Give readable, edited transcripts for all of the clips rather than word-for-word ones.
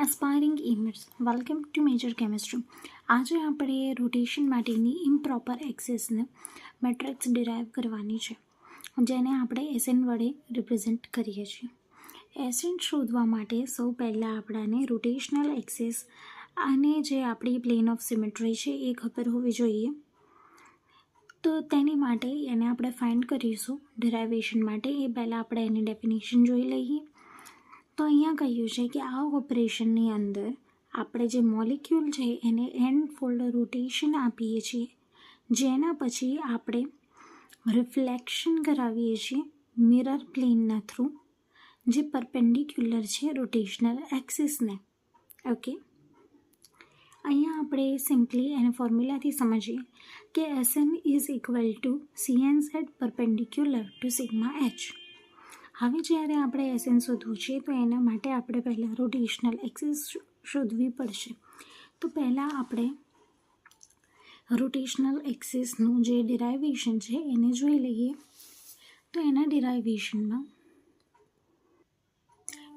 Aspiring inmates welcome to major chemistry. આજે આપણે rotation માટેની ઇમ્પ્રોપર એક્સિસને મેટ્રિક્સ ડિરાઈવ કરવાની છે, જેને આપણે એસએન વડે રિપ્રેઝેન્ટ કરીએ છીએ. એસએન શોધવા માટે સૌ પહેલાં આપણાને રોટેશનલ એક્સિસ અને જે આપણી પ્લેન ઓફ સિમેટ્રી છે એ ખબર હોવી જોઈએ. તો તેની માટે એને આપણે ફાઇન્ડ કરીશું ડિરાઇવેશન માટે. એ પહેલાં આપણે એની ડેફિનેશન જોઈ લઈએ. તો અહીંયા કહ્યું છે કે આ ઓપરેશનની અંદર આપણે જે મોલિક્યુલ છે એને એન્ડ ફોલ્ડ રોટેશન આપીએ છીએ, જેના પછી આપણે રિફ્લેક્શન કરાવીએ છીએ મિરર પ્લેનના થ્રુ, જે પરપેન્ડિક્યુલર છે રોટેશનલ એક્સિસને. ઓકે, અહીંયા આપણે સિમ્પલી એને ફોર્મ્યુલાથી સમજીએ કે SN is equal to CNZ perpendicular to sigma H. હવે જ્યારે આપણે એસએન શોધવું છે તો એના માટે આપણે પહેલાં રોટેશનલ એક્સિસ શોધવી પડશે. તો પહેલાં આપણે રોટેશનલ એક્સિસનું જે ડિરાઇવેશન છે એને જોઈ લઈએ. તો એના ડિરાઇવેશનમાં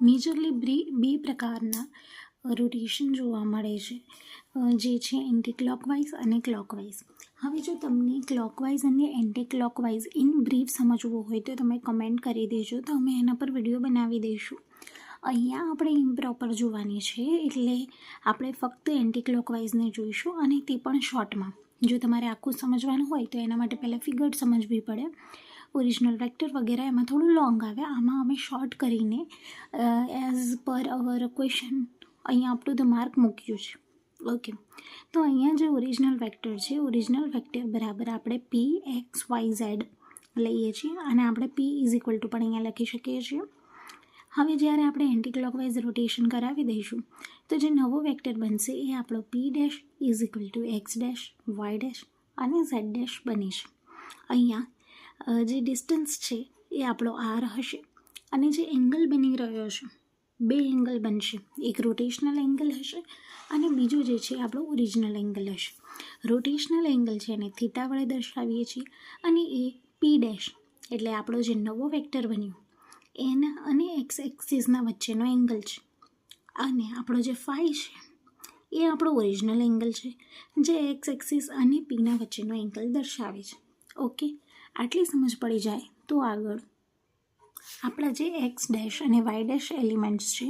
મેજરલી બે પ્રકારના રોટેશન જોવા મળે છે, જે છે એન્ટી ક્લોકવાઇઝ અને ક્લોકવાઇઝ. હવે જો તમને ક્લોકવાઇઝ અને એન્ટી ક્લોકવાઇઝ ઇન બ્રીફ સમજવું હોય તો તમે કમેન્ટ કરી દેજો, તો અમે એના પર વિડીયો બનાવી દઈશું. અહીંયા આપણે ઇમ્પ્રોપર જોવાની છે, એટલે આપણે ફક્ત એન્ટી ક્લોકવાઇઝને જોઈશું, અને તે પણ શોર્ટમાં. જો તમારે આખું સમજવાનું હોય તો એના માટે પહેલાં ફિગર સમજવી પડે. ઓરિજિનલ વેક્ટર વગેરે એમાં થોડું લોંગ આવે. આમાં અમે શોર્ટ કરીને એઝ પર અવર ક્વેશ્ચન અહીંયા અપ ટુ ધ માર્ક મૂક્યું છે. ઓકે, તો અહીંયા જે ઓરિજિનલ વેક્ટર છે, ઓરિજિનલ વેક્ટર બરાબર આપણે PXYZ લઈએ છીએ, અને આપણે P ઇઝ ઇક્વલ ટુ પણ અહીંયા લખી શકીએ છીએ. હવે જ્યારે આપણે એન્ટી ક્લોકવાઇઝ રોટેશન કરાવી દઈશું તો જે નવો વેક્ટર બનશે એ આપણો P' is equal to X', Y' અને Z' બને છે. અહીંયા જે ડિસ્ટન્સ છે એ આપણો R હશે, અને જે એંગલ બની રહ્યો છે, બે એંગલ બનશે. એક રોટેશનલ એંગલ હશે અને બીજું જે છે આપણો ઓરિજિનલ એંગલ હશે. રોટેશનલ એંગલ છે એને થીટા વડે દર્શાવીએ છીએ, અને એ P' એટલે આપણો જે નવો વેક્ટર બન્યો એના અને એક્સ એક્સિસના વચ્ચેનો એંગલ છે, અને આપણો જે ફાઈ છે એ આપણો ઓરિજિનલ એંગલ છે, જે એક્સ એક્સિસ અને પીના વચ્ચેનો એંગલ દર્શાવે છે. ઓકે, આટલી સમજ પડી જાય તો આગળ આપણા જે X' અને Y' એલિમેન્ટ્સ છે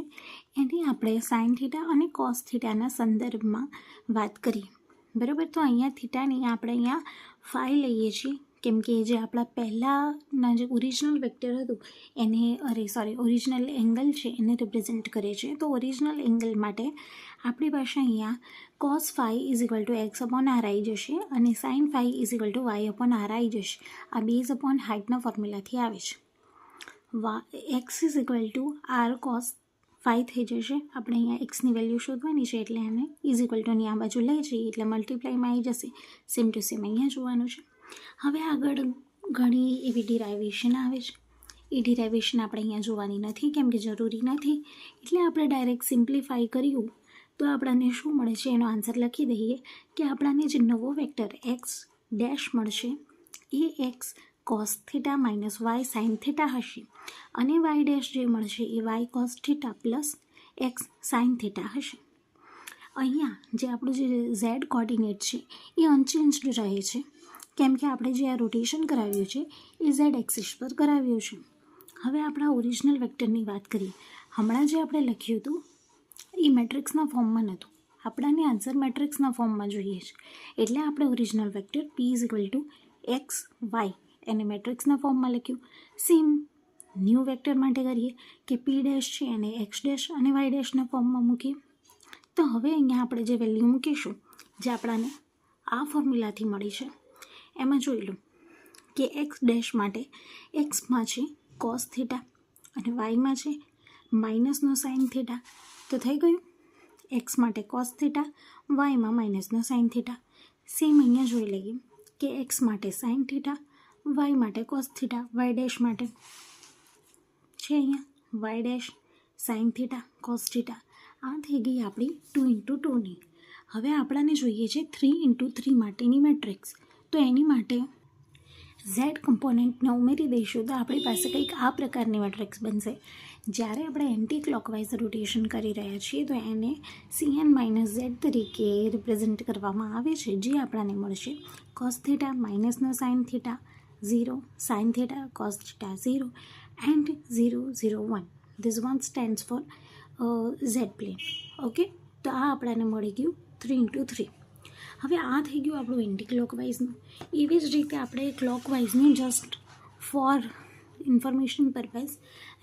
એની આપણે સાઇન થીટા અને કોસ થીટાના સંદર્ભમાં વાત કરીએ. બરાબર, તો અહીંયા થીટાની આપણે અહીંયા ફાઈ લઈએ છીએ, કેમ કે જે આપણા પહેલાંના જે ઓરિજિનલ વેક્ટર હતું એને ઓરિજિનલ એંગલ છે એને રિપ્રેઝેન્ટ કરે છે. તો ઓરિજિનલ એંગલ માટે આપણી પાસે અહીંયા cos phi is equal to X upon R આવી જશે, અને sin phi is equal to Y upon R આવી જશે. આ બેઝ અપોન હાઇટના ફોર્મ્યુલાથી આવે છે. X is equal to R cos phi થઈ જશે. આપણે અહીંયા એક્સની વેલ્યુ શોધવાની છે, એટલે એને ઇઝ ઇક્વલ ટુની આ બાજુ લઈ જઈએ એટલે મલ્ટીપ્લાયમાં આવી જશે. સેમ ટુ સેમ અહીંયા જોવાનું છે. હવે આગળ ઘણી એવી ડિરાઇવેશન આવે છે, એ ડિરાઇવેશન આપણે અહીંયા જોવાની નથી, કેમ કે જરૂરી નથી. એટલે આપણે ડાયરેક્ટ સિમ્પ્લિફાઈ કર્યું તો આપણને શું મળે છે એનો આન્સર લખી દઈએ કે આપણને જે નવો વેક્ટર X' મળશે એ X cos theta minus Y sin theta હશે, અને Y' જે મળશે એ Y cos theta plus X sin theta હશે. અહીંયા જે આપણું જે Z કોર્ડિનેટ છે એ અનચેન્જડ રહે છે, કેમ કે આપણે જે આ રોટેશન કરાવ્યું છે એ Z એક્સિસ પર કરાવ્યું છે. હવે આપણા ઓરિજિનલ વેક્ટરની વાત કરીએ. હમણાં જે આપણે લખ્યું હતું એ મેટ્રિક્સના ફોર્મમાં નહોતું, આપણાને આન્સર મેટ્રિક્સના ફોર્મમાં જોઈએ છે, એટલે આપણે original vector P is equal to XY એને મેટ્રિક્સના ફોર્મમાં લખ્યું. સેમ ન્યૂ વેક્ટર માટે કરીએ કે P' છે એને X' અને Y' ફોર્મમાં મૂકીએ. તો હવે અહીંયા આપણે જે વેલ્યુ મૂકીશું જે આપણાને આ ફોર્મ્યુલાથી મળી છે એમાં જોઈ લો કે X' માટે Xમાં છે કોસ થીટા અને Yમાં છે માઇનસનો સાઇન થીટા. તો થઈ ગયું X માટે કોસ થીટા, Yમાં માઇનસનો સાઇન થીટા. સેમ અહીંયા જોઈ લઈએ કે X માટે સાઇન થીટા, Y માટે કોસ થીટા, Y' માટે છે અહીંયા Y' sine theta cos theta. આ થઈ ગઈ આપણી 2x2ની. હવે આપણાને જોઈએ છે 3x3 માટેની મેટ્રિક્સ. તો એની માટે Z કમ્પોનન્ટને ઉમેરી દઈશું તો આપણી પાસે કંઈક આ પ્રકારની મેટ્રિક્સ બનશે, જ્યારે આપણે એન્ટી ક્લોકવાઇઝ રોટેશન કરી રહ્યા છીએ તો એને CN-Z તરીકે રિપ્રેઝેન્ટ કરવામાં આવે છે, જે આપણને મળશે cos થીટા માઇનસનો sine theta 0, sine theta cos theta 0 and 0, 0, 1. This one stands for Z plane. Okay, તો આ આપણને મળી ગયું 3 × 3. હવે આ થઈ ગયું આપણું એન્ટી ક્લોકવાઇઝનું. એવી જ રીતે આપણે ક્લોકવાઇઝનું જસ્ટ ફોર ઇન્ફોર્મેશન પર્પઝ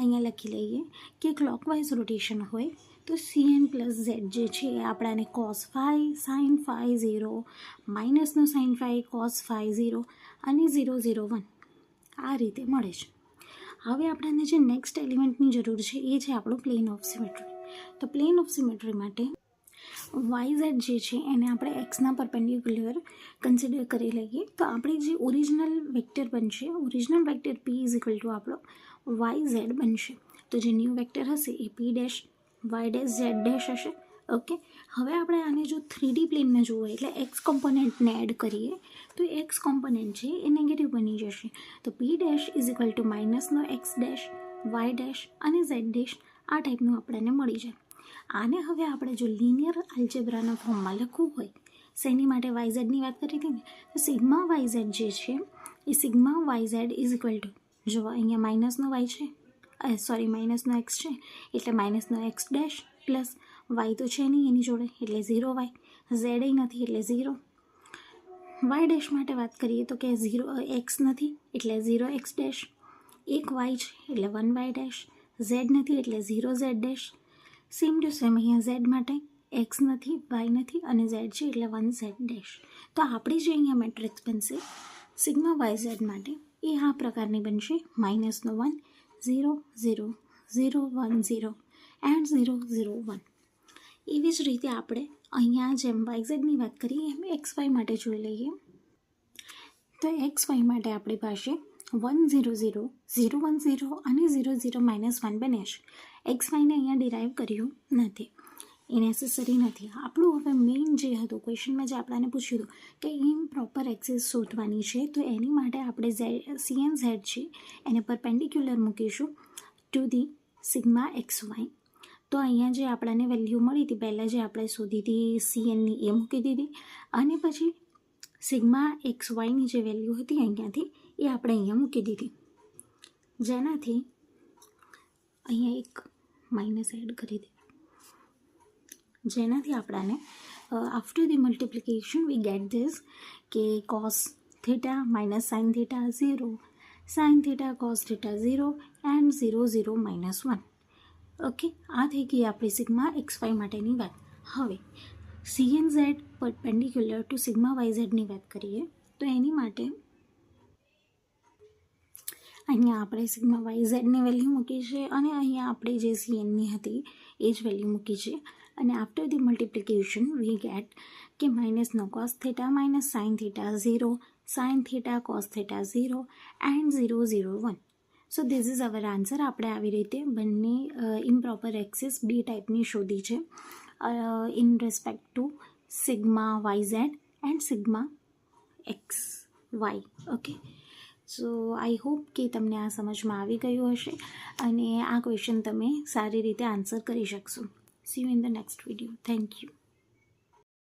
અહીંયા લખી લઈએ કે ક્લોકવાઇઝ રોટેશન હોય તો CN+Z જે છે એ આપણાને cos phi sin phi 0 માઇનસનો sin phi cos phi 0 અને 0, 0, 1 આ રીતે મળે છે. હવે આપણને જે નેક્સ્ટ એલિમેન્ટની જરૂર છે એ છે આપણું પ્લેન ઓફ સિમેટ્રી. તો પ્લેન ઓફ સિમેટ્રી માટે YZ જે છે એને આપણે એક્સના પરપેન્ડિક્યુલર કન્સિડર કરી લઈએ તો આપણે જે ઓરિજિનલ વેક્ટર બનશે, ઓરિજિનલ વેક્ટર P = આપણો YZ બનશે. તો જે ન્યૂ વેક્ટર હશે એ P' Y' Z' હશે. ઓકે, હવે આપણે આને જો 3D પ્લેનમાં જોઈએ એટલે એક્સ કોમ્પોનન્ટને એડ કરીએ તો એક્સ કોમ્પોનન્ટ છે એ નેગેટિવ બની જશે. તો P' = માઇનસનો X', Y' અને Z' આ ટાઈપનું આપણને મળી જાય. આને હવે આપણે જો લિનિયર આલ્જેબ્રાના ફોર્મમાં લખવું હોય, શેની માટે YZની વાત કરી હતી ને, તો સિગ્મા YZ જે છે એ સિગ્મા YZ = જો અહીંયા માઇનસનો Y છે, માઇનસનો X છે એટલે માઇનસનો X' પ્લસ Y તો છે નહીં એની જોડે એટલે 0Y, Z નથી એટલે 0. Y' માટે વાત કરીએ તો કે 0 X નથી એટલે 0X', એક Y છે એટલે 1Y', Z નથી એટલે 0Z'. સેમ ટુ સેમ અહીંયા Z માટે X નથી, Y નથી અને Z છે એટલે 1Z'. તો આપણી જે અહીંયા મેટ્રિક્સ બનશે સિગ્મા YZ માટે એ આ પ્રકારની બનશે -1 0 0 0 1 0 એન્ડ 0 0 1. એવી જ રીતે આપણે અહીંયા જેમ YZની વાત કરીએ એમ XY માટે જોઈ લઈએ. તો XY માટે આપણી પાસે 1 0 0 0 1 0 અને 0 0 -1 બને છે. XYને અહીંયા ડિરાઈવ કર્યું નથી, એ નેસેસરી નથી. આપણું હવે મેઇન જે હતું ક્વેશ્ચનમાં જે આપણને પૂછ્યું હતું કે ઇમ્પ્રોપર એક્સિસ શોધવાની છે તો એની માટે આપણે CN/Z છે એને પરપેન્ડિક્યુલર મૂકીશું ટુ ધી સિગ્મા XY. તો અહીંયા જે આપણને વેલ્યુ મળી હતી પહેલાં જે આપણે શોધી હતી CNની એ મૂકી દીધી અને પછી સિગ્મા XYની જે વેલ્યુ હતી અહીંયાથી એ આપણે અહીંયા મૂકી દીધી, જેનાથી અહીંયા એક માઇનસ એડ કરી દીધું, જેનાથી આપણને after the multiplication we get this કે cos theta minus sign theta 0, sine theta cos theta 0 and 0 0 -1. Okay, આ થઈ ગઈ આપણી સિગ્મા XY માટેની વાત. હવે CN/Z પરપેન્ડિક્યુલર ટુ સિગ્મા YZની વાત કરીએ તો એની માટે અહીંયા આપણે સિગ્મા YZની વેલ્યુ મૂકી છે અને અહીંયા આપણે જે CNની હતી એ જ વેલ્યુ મૂકી છે અને after the multiplication we get કે માઇનસનો cos theta minus sign theta 0, sine theta cos theta 0 and 0 0 1. So this is our answer. આપણે આવી રીતે બંને ઇમ્પ્રોપર એક્સિસ બે ટાઈપની શોધી છે in respect to sigma YZ and sigma XY. Okay, so I hope કે તમને આ સમજમાં આવી ગયું હશે અને આ ક્વેશ્ચન તમે સારી રીતે આન્સર કરી શકશો. C you in the next video. Thank you.